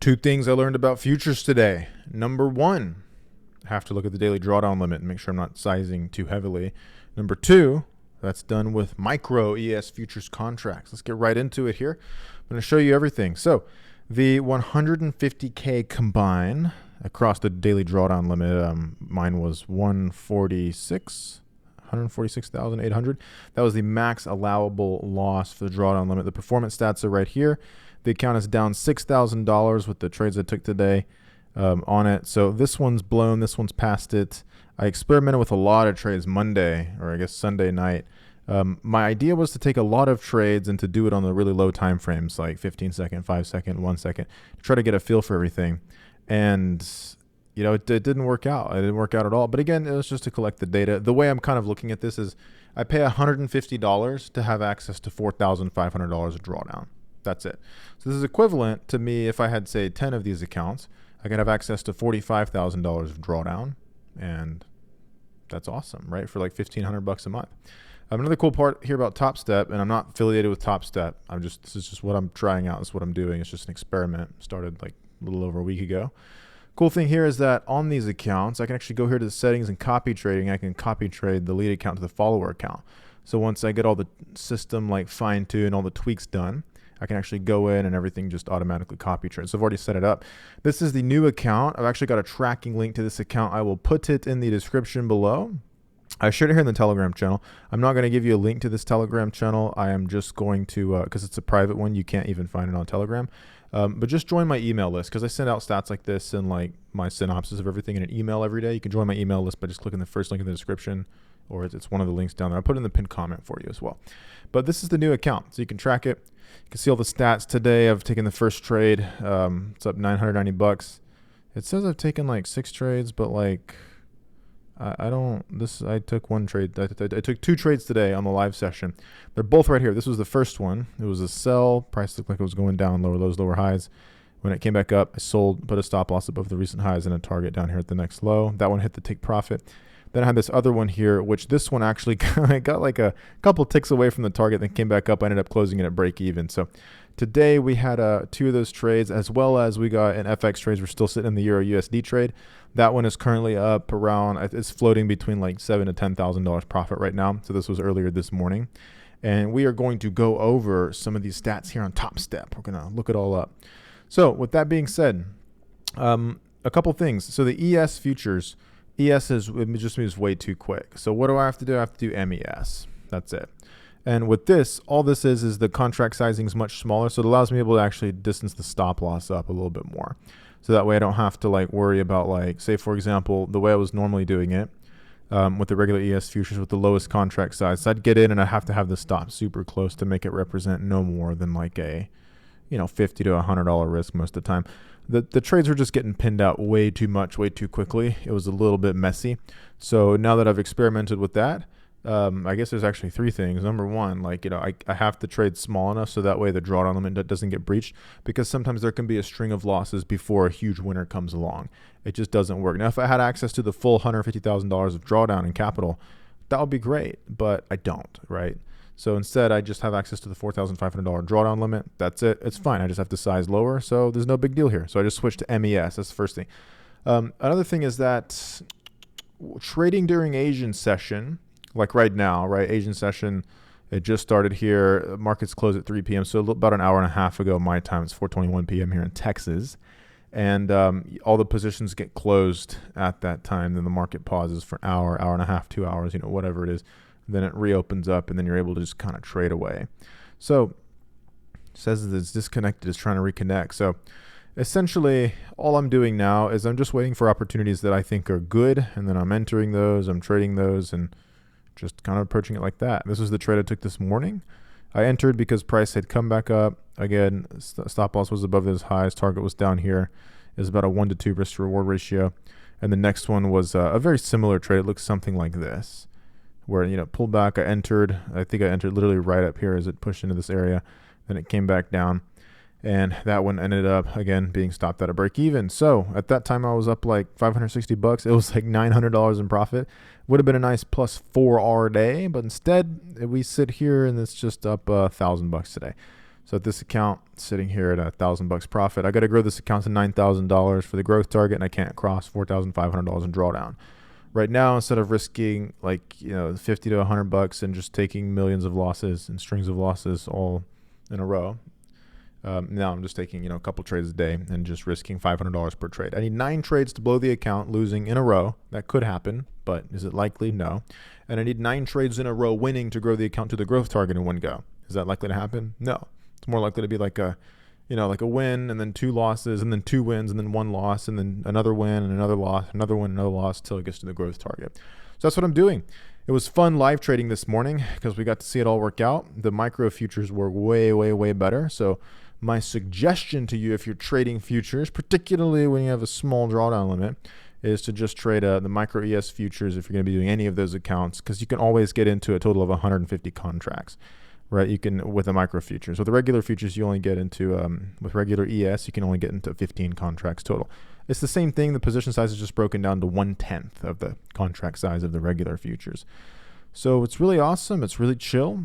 Two things I learned about futures today. Number one, I have to look at the daily drawdown limit and make sure I'm not sizing too heavily. Number two, that's done with micro ES futures contracts. Let's get right into it here. I'm going to show you everything. So the 150K combine across the daily drawdown limit, mine was 146,800. That was the max allowable loss for the drawdown limit. The performance stats are right here. The account is down $6,000 with the trades I took today on it. So this one's blown. This one's past it. I experimented with a lot of trades Monday, or I guess Sunday night. My idea was to take a lot of trades and to do it on the really low time frames, like 15 second, 5 second, 1 second, to try to get a feel for everything. And it didn't work out. It didn't work out at all. But again, it was just to collect the data. The way I'm kind of looking at this is I pay $150 to have access to $4,500 of drawdown. That's it. So this is equivalent to me if I had, say, 10 of these accounts. I could have access to $45,000 of drawdown, and that's awesome, right? For like $1,500 a month. Another cool part here about TopStep, and I'm not affiliated with TopStep. This is just what I'm trying out. This is what I'm doing. It's just an experiment. Started like a little over a week ago. Cool thing here is that on these accounts, I can actually go here to the settings and copy trading. I can copy trade the lead account to the follower account. So once I get all the system like fine-tuned, all the tweaks done, I can actually go in and everything just automatically copy trade. So I've already set it up. This is the new account. I've actually got a tracking link to this account. I will put it in the description below. I shared it here in the Telegram channel. I'm not going to give you a link to this Telegram channel. I am just going to, because it's a private one, you can't even find it on Telegram. But just join my email list because I send out stats like this and like my synopsis of everything in an email every day. You can join my email list by just clicking the first link in the description, or it's one of the links down there. I'll put it in the pinned comment for you as well. But this is the new account, so you can track it. You can see all the stats today. I've taken the first trade. It's up $990. It says I've taken like 6 trades, but like I took one trade. I took 2 trades today on the live session. They're both right here. This was the first one. It was a sell. Price looked like it was going down, lower lows, lower highs. When it came back up, I sold, put a stop loss above the recent highs and a target down here at the next low. That one hit the take profit. Then I had this other one here, which this one actually got like a couple ticks away from the target, then came back up. I ended up closing it at break even. So today we had 2 of those trades, as well as we got an FX trades. We're still sitting in the Euro USD trade. That one is currently up around, it's floating between like $7,000 to $10,000 profit right now. So this was earlier this morning. And we are going to go over some of these stats here on TopStep. We're going to look it all up. So with that being said, a couple things. So the ES futures, ES it just moves way too quick. So what do I have to do? I have to do MES. That's it. And with this, all this is the contract sizing is much smaller. So it allows me able to actually distance the stop loss up a little bit more. So that way I don't have to like worry about like, say for example, the way I was normally doing it with the regular ES futures with the lowest contract size. So I'd get in and I'd have to have the stop super close to make it represent no more than like a, $50 to $100 risk most of the time. The trades were just getting pinned out way too much, way too quickly. It was a little bit messy. So now that I've experimented with that, I guess there's actually 3 things. Number one, I have to trade small enough so that way the drawdown limit doesn't get breached, because sometimes there can be a string of losses before a huge winner comes along. It just doesn't work. Now, if I had access to the full $150,000 of drawdown in capital, that would be great, but I don't, right? So instead, I just have access to the $4,500 drawdown limit. That's it. It's fine. I just have to size lower, so there's no big deal here. So I just switched to MES. That's the first thing. Another thing is that trading during Asian session, like right now, right? Asian session, it just started here. Markets close at 3 p.m. So about an hour and a half ago, my time, it's 4:21 p.m. here in Texas. And all the positions get closed at that time. Then the market pauses for an hour, hour and a half, 2 hours, whatever it is. Then it reopens up, and then you're able to just kind of trade away. So it says that it's disconnected, it's trying to reconnect. So essentially, all I'm doing now is I'm just waiting for opportunities that I think are good, and then I'm entering those, I'm trading those, and just kind of approaching it like that. This was the trade I took this morning. I entered because price had come back up. Again, stop loss was above those highs. Target was down here. It was about a 1 to 2 risk to reward ratio. And the next one was a very similar trade. It looks something like this, where, pulled back. I think I entered literally right up here as it pushed into this area. Then it came back down. And that one ended up, again, being stopped at a break even. So at that time, I was up like $560. It was like $900 in profit. Would have been a nice plus 4 hour day. But instead, we sit here and it's just up $1,000 today. So this account sitting here at $1,000 profit, I got to grow this account to $9,000 for the growth target, and I can't cross $4,500 in drawdown. Right now, instead of risking like 50 to $100 and just taking millions of losses and strings of losses all in a row, now I'm just taking a couple trades a day and just risking $500 per trade. I need 9 trades to blow the account, losing in a row. That could happen, but is it likely? No. And I need 9 trades in a row winning to grow the account to the growth target in one go. Is that likely to happen? No. It's more likely to be like a win and then 2 losses and then 2 wins and then 1 loss and then another win and another loss, another win, another loss till it gets to the growth target. So that's what I'm doing. It was fun live trading this morning because we got to see it all work out. The micro futures were way, way, way better. So my suggestion to you, if you're trading futures, particularly when you have a small drawdown limit, is to just trade the micro ES futures if you're going to be doing any of those accounts, because you can always get into a total of 150 contracts, right? You can with the micro futures. With the regular futures, you only get into with regular ES, you can only get into 15 contracts total. It's the same thing. The position size is just broken down to 1/10 of the contract size of the regular futures. So it's really awesome. It's really chill.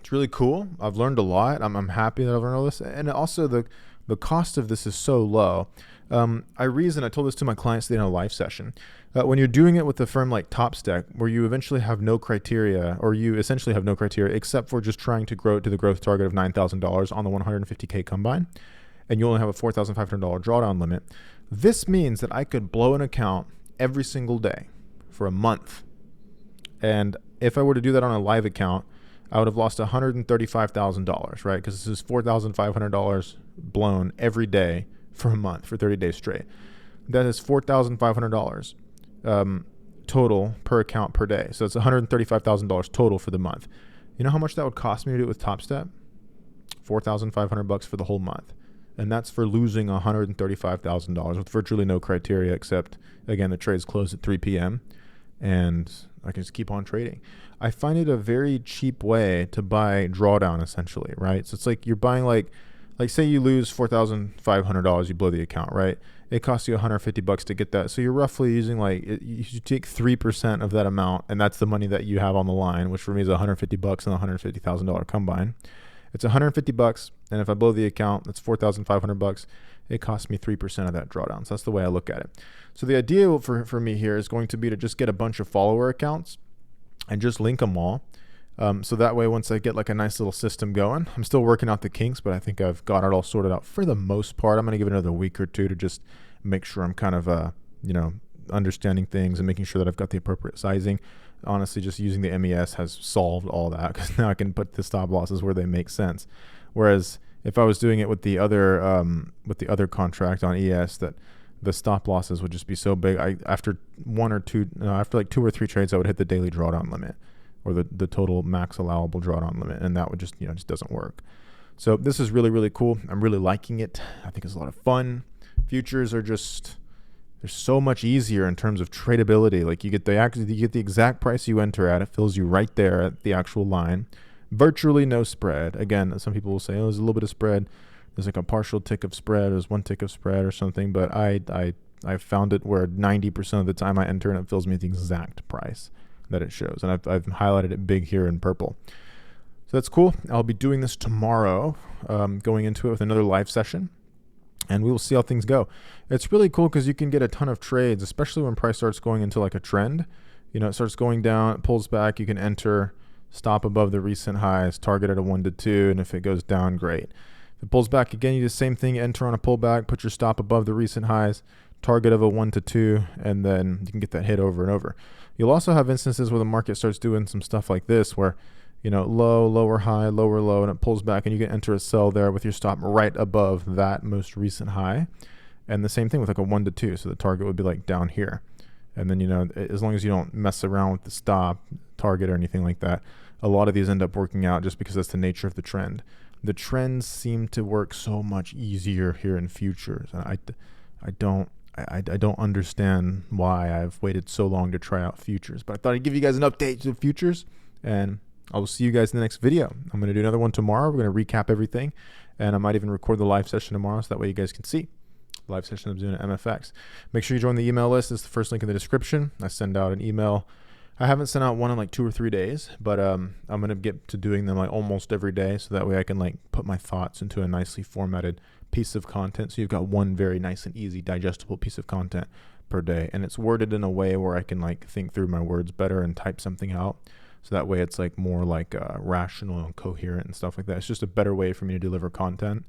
It's really cool. I've learned a lot. I'm happy that I've learned all this. And also the cost of this is so low. I told this to my clients in a live session. When you're doing it with a firm like TopStep, where you eventually have no criteria, or you essentially have no criteria except for just trying to grow to the growth target of $9,000 on the 150K combine, and you only have a $4,500 drawdown limit, this means that I could blow an account every single day for a month. And if I were to do that on a live account, I would have lost $135,000, right? Because this is $4,500 blown every day for a month for 30 days straight. That is $4,500 total per account per day. So it's $135,000 total for the month. You know how much that would cost me to do it with TopStep? $4,500 for the whole month. And that's for losing $135,000 with virtually no criteria except, again, the trades close at 3 p.m. and I can just keep on trading. I find it a very cheap way to buy drawdown, essentially, right? So it's like you're buying like say you lose $4,500, you blow the account, right? It costs you $150 to get that. So you're roughly using you take 3% of that amount, and that's the money that you have on the line, which for me is $150 and a $150,000 combine. It's $150, and if I blow the account, that's $4,500. It costs me 3% of that drawdown. So that's the way I look at it. So the idea for me here is going to be to just get a bunch of follower accounts and just link them all. So that way, once I get like a nice little system going, I'm still working out the kinks, but I think I've got it all sorted out for the most part. I'm going to give it another week or two to just make sure I'm kind of, understanding things and making sure that I've got the appropriate sizing. Honestly, just using the MES has solved all that because now I can put the stop losses where they make sense. Whereas if I was doing it with the other contract on ES, that the stop losses would just be so big. After 2 or 3 trades, I would hit the daily drawdown limit or the total max allowable drawdown limit, and that would just just doesn't work. So this is really, really cool. I'm really liking it. I think it's a lot of fun. Futures are they're so much easier in terms of tradability. Like you get the exact price you enter at. It fills you right there at the actual line. Virtually no spread. Again, some people will say, there's a little bit of spread. There's like a partial tick of spread. There's 1 tick of spread or something. But I found it where 90% of the time I enter and it fills me at the exact price that it shows. And I've highlighted it big here in purple. So that's cool. I'll be doing this tomorrow, going into it with another live session. And we will see how things go. It's really cool because you can get a ton of trades, especially when price starts going into like a trend. It starts going down, it pulls back, you can enter, stop above the recent highs, target at a 1 to 2, and if it goes down, great. If it pulls back again, you do the same thing, enter on a pullback, put your stop above the recent highs, target of a 1 to 2, and then you can get that hit over and over. You'll also have instances where the market starts doing some stuff like this where low, lower, high, lower, low, and it pulls back and you can enter a sell there with your stop right above that most recent high. And the same thing with like a 1 to 2. So the target would be like down here. And then, as long as you don't mess around with the stop, target, or anything like that, a lot of these end up working out just because that's the nature of the trend. The trends seem to work so much easier here in futures. And I don't understand why I've waited so long to try out futures. But I thought I'd give you guys an update to futures, and I will see you guys in the next video. I'm going to do another one tomorrow. We're going to recap everything, and I might even record the live session tomorrow so that way you guys can see. Live session I'm doing at MFX. Make sure you join the email list. It's the first link in the description. I send out an email I haven't sent out one in like 2 or 3 days, but I'm gonna get to doing them like almost every day, so that way I can like put my thoughts into a nicely formatted piece of content. So you've got one very nice and easy digestible piece of content per day, and it's worded in a way where I can like think through my words better and type something out. So that way it's like more like rational and coherent and stuff like that. It's just a better way for me to deliver content.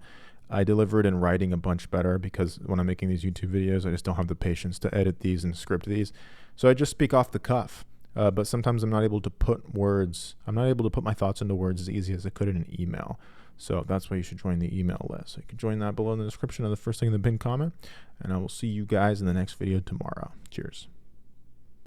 I deliver it in writing a bunch better because when I'm making these YouTube videos, I just don't have the patience to edit these and script these. So I just speak off the cuff. But sometimes I'm not able to put my thoughts into words as easy as I could in an email. So that's why you should join the email list. So you can join that below in the description of the first thing in the pinned comment. And I will see you guys in the next video tomorrow. Cheers.